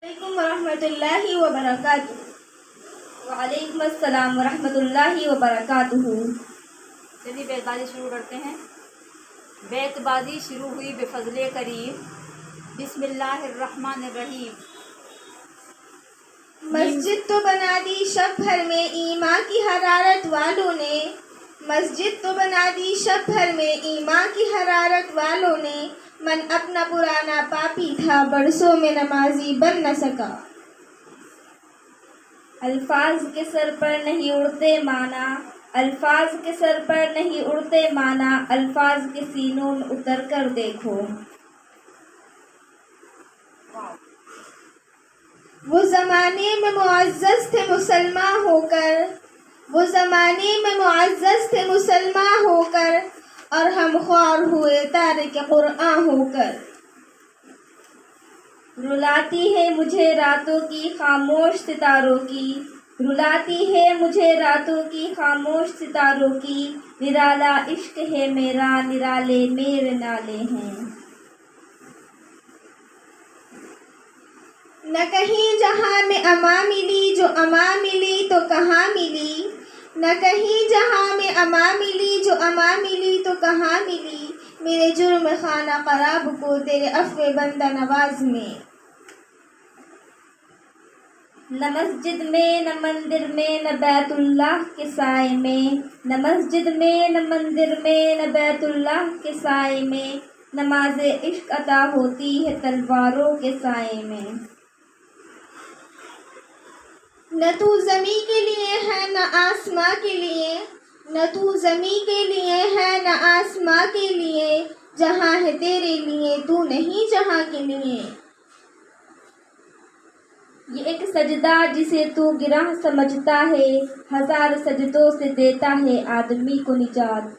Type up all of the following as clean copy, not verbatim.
علیکم ورحمۃ اللہ وبرکاتہ۔ وعلیکم السلام ورحمۃ اللہ وبرکاتہ۔ چلیے بیت بازی شروع کرتے ہیں۔ بیت بازی شروع ہوئی بفضل کریم، بسم اللہ الرحمن الرحیم۔ مسجد تو بنا دی شب بھر میں ایمان کی حرارت والوں نے، مسجد تو بنا دی شب بھر میں ایمان کی حرارت والوں نے، من اپنا پرانا پاپی تھا برسوں میں نمازی بن نہ سکا۔ الفاظ کے سر پر نہیں اڑتے معنی، الفاظ کے سر پر نہیں اڑتے معنی، الفاظ کے سینوں میں اتر کر دیکھو۔ وہ زمانے میں معزز تھے مسلمان ہو کر، وہ زمانے میں معزز تھے مسلمان ہو کر، اور ہم خوار ہوئے تارک قرآن ہو کر۔ رلاتی ہے مجھے راتوں کی خاموش ستاروں کی، رلاتی ہے مجھے راتوں کی خاموش ستاروں کی، نرالا عشق ہے میرا نرالے میرے نالے ہیں۔ نہ کہیں جہاں میں اما ملی جو اما ملی تو کہاں ملی، نہ کہیں جہاں میں اما ملی جو اما ملی تو کہاں ملی، میرے جرم خانہ خراب کو تیرے عفو بندہ نواز میں۔ نہ مسجد میں نہ مندر میں نہ بیت اللہ کے سائے میں، نہ مسجد میں نہ مندر میں نہ بیت اللہ کے سائے میں، نماز عشق عطا ہوتی ہے تلواروں کے سائے میں۔ نہ تو زمیں کے لیے ہے نہ آسماں کے لیے، نہ تو زمیں کے لیے ہے نہ آسماں کے لیے، جہاں ہے تیرے لیے تو نہیں جہاں کے لیے۔ یہ ایک سجدہ جسے تو گراں سمجھتا ہے، ہزار سجدوں سے دیتا ہے آدمی کو نجات۔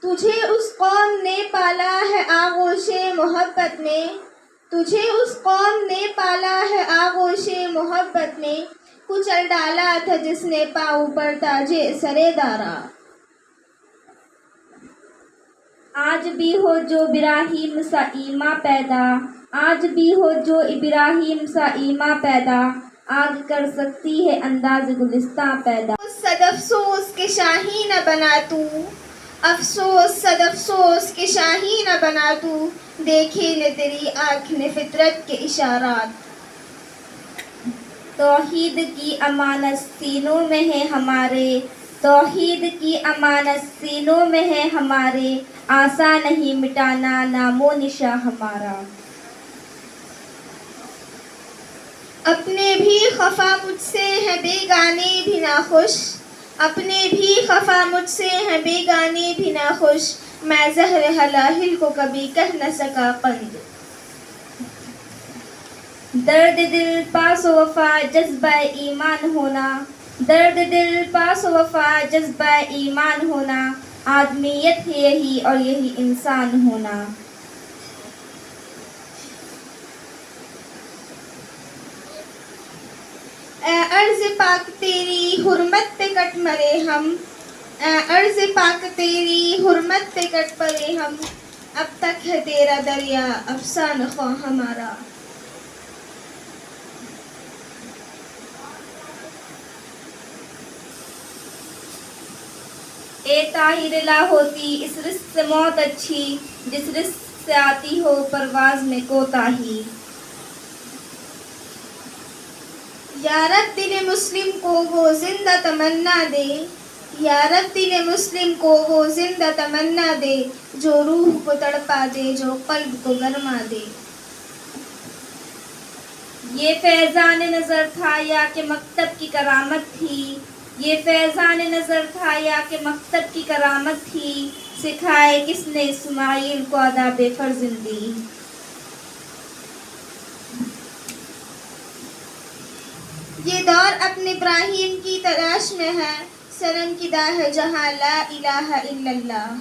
تجھے اس قوم نے پالا ہے آغوش محبت میں، تجھے اس قوم نے پالا ہے آغوش محبت میں، کچل ڈالا تھا جس نے پاؤں پر تاج سرے دارا۔ آج بھی ہو جو ابراہیم سا ایمان پیدا، آج بھی ہو جو ابراہیم سا ایمان پیدا، آگ کر سکتی ہے انداز گلستاں پیدا۔ صد افسوس کہ شاہی نہ بنا تو، افسوس صد افسوس کہ شاہی نہ بنا تو، دیکھے نہ تیری آنکھ نے فطرت کے اشارات۔ توحید کی امانت سینوں میں ہے ہمارے، توحید کی امانت سینوں میں ہے ہمارے، آسان نہیں مٹانا نام و نشاں ہمارا۔ اپنے بھی خفا مجھ سے ہیں بیگانے بھی ناخوش، اپنے بھی خفا مجھ سے ہیں بیگانے بھی ناخوش، میں زہر ہلاہل کو کبھی کہہ نہ سکا قند۔ درد دل پاس و وفا جذبہ ایمان ہونا، درد دل پاس و وفا جذبہ ایمان ہونا، آدمیت ہے یہی اور یہی انسان ہونا۔ اے ارض پاک تیری حرمت پہ کٹ مرے ہم، اے ارض پاک تیری حرمت پہ کٹ پڑے ہم، اب تک ہے تیرا دریا افسانہ خواں ہمارا۔ اے طاہر لا ہوتی اس رزق سے موت اچھی، جس رزق سے آتی ہو پرواز میں کوتاہی۔ یا رب دل مسلم کو وہ زندہ تمنا دے، یا رب دل مسلم کو وہ زندہ تمنا دے، جو روح کو تڑپا دے جو قلب کو گرما دے۔ یہ فیضان نظر تھا یا کہ مکتب کی کرامت تھی، یہ فیضان نظر تھا یا کہ مکتب کی کرامت تھی، سکھائے کس نے اسماعیل کو آداب فرزندی۔ یہ دور اپنے ابراہیم کی تلاش میں ہے، سرنگیدہ ہے جہاں لا الہ الا اللہ۔